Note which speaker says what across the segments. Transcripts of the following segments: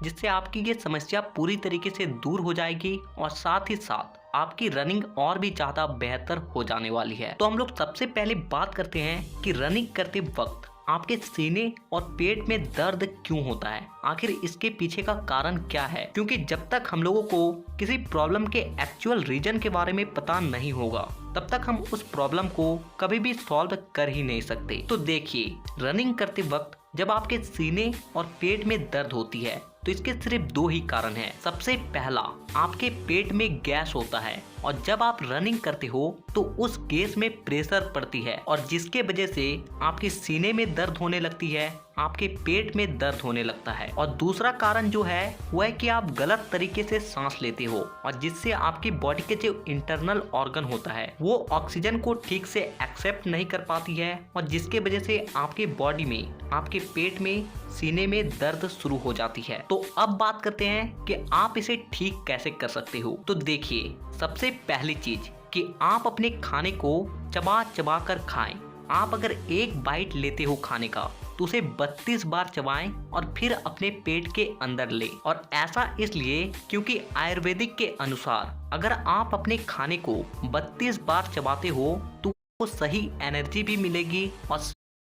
Speaker 1: जिससे आपकी ये समस्या पूरी तरीके से दूर हो जाएगी और साथ ही साथ आपकी रनिंग और भी ज्यादा बेहतर हो जाने वाली है। तो हम लोग सबसे पहले बात करते हैं कि रनिंग करते वक्त आपके सीने और पेट में दर्द क्यों होता है, आखिर इसके पीछे का कारण क्या है। क्योंकि जब तक हम लोगों को किसी प्रॉब्लम के एक्चुअल रीजन के बारे में पता नहीं होगा तब तक हम उस प्रॉब्लम को कभी भी सॉल्व कर ही नहीं सकते। तो देखिए, रनिंग करते वक्त जब आपके सीने और पेट में दर्द होती है तो इसके सिर्फ दो ही कारण हैं। सबसे पहला, आपके पेट में गैस होता है और जब आप रनिंग करते हो तो उस गैस में प्रेशर पड़ती है और जिसके वजह से आपके सीने में दर्द होने लगती है, आपके पेट में दर्द होने लगता है। और दूसरा कारण जो है वह है कि आप गलत तरीके से सांस लेते हो और जिससे आपकी बॉडी के जो इंटरनल ऑर्गन होता है वो ऑक्सीजन को ठीक से एक्सेप्ट नहीं कर पाती है और जिसके वजह से आपके बॉडी में, आपके पेट में, सीने में दर्द शुरू हो जाती है। तो अब बात करते हैं कि आप इसे ठीक कैसे कर सकते हो। तो देखिए, सबसे पहली चीज कि आप अपने खाने को चबा चबा कर खाएं। आप अगर एक बाइट लेते हो खाने का तो उसे 32 बार चबाएं और फिर अपने पेट के अंदर ले। और ऐसा इसलिए क्योंकि आयुर्वेदिक के अनुसार अगर आप अपने खाने को 32 बार चबाते हो तो वो सही एनर्जी भी मिलेगी और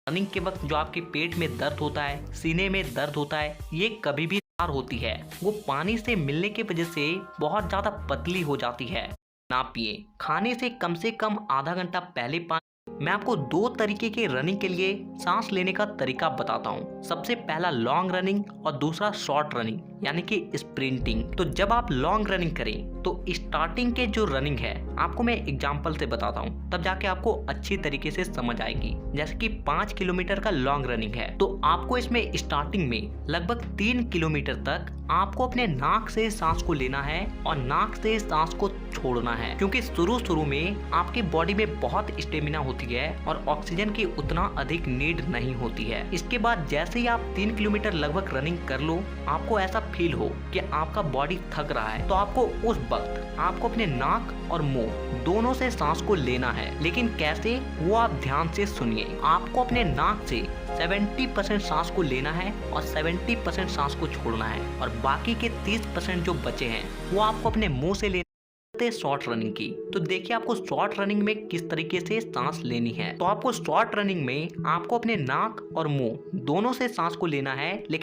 Speaker 1: रनिंग के वक्त जो आपके पेट में दर्द होता है, सीने में दर्द होता है, ये कभी भी होती है वो पानी से मिलने की वजह से बहुत ज्यादा पतली हो जाती है। ना पिए, खाने से कम आधा घंटा पहले पानी। मैं आपको दो तरीके के रनिंग के लिए सांस लेने का तरीका बताता हूँ। सबसे पहला लॉन्ग रनिंग और दूसरा शॉर्ट रनिंग यानी कि स्प्रिंटिंग। तो जब आप लॉन्ग रनिंग करें तो स्टार्टिंग के जो रनिंग है आपको मैं एग्जांपल से बताता हूँ, तब जाके आपको अच्छी तरीके से समझ आएगी। जैसे कि 5 किलोमीटर का लॉन्ग रनिंग है तो आपको इसमें स्टार्टिंग में लगभग 3 किलोमीटर तक आपको अपने नाक से सांस को लेना है और नाक से सांस को छोड़ना है। क्योंकि शुरू में आपकी बॉडी में बहुत स्टेमिना होती है और ऑक्सीजन की उतना अधिक नीड नहीं होती है। इसके बाद जैसे ही आप 3 किलोमीटर लगभग रनिंग कर लो, आपको ऐसा फील हो कि आपका बॉडी थक रहा है तो आपको उस वक्त आपको अपने नाक और मुंह दोनों से सांस को लेना है। लेकिन कैसे, वो आप ध्यान से सुनिए। आपको अपने नाक से 70% सांस को लेना है और 70% सांस को छोड़ना है और बाकी के 30% जो बचे हैं वो आपको अपने मुंह से लेना है। शॉर्ट रनिंग की तो देखिए, आपको शॉर्ट रनिंग में किस तरीके से सांस लेनी है। तो आपको शॉर्ट रनिंग में आपको अपने नाक और मुंह दोनों से सांस को लेना है, लेकिन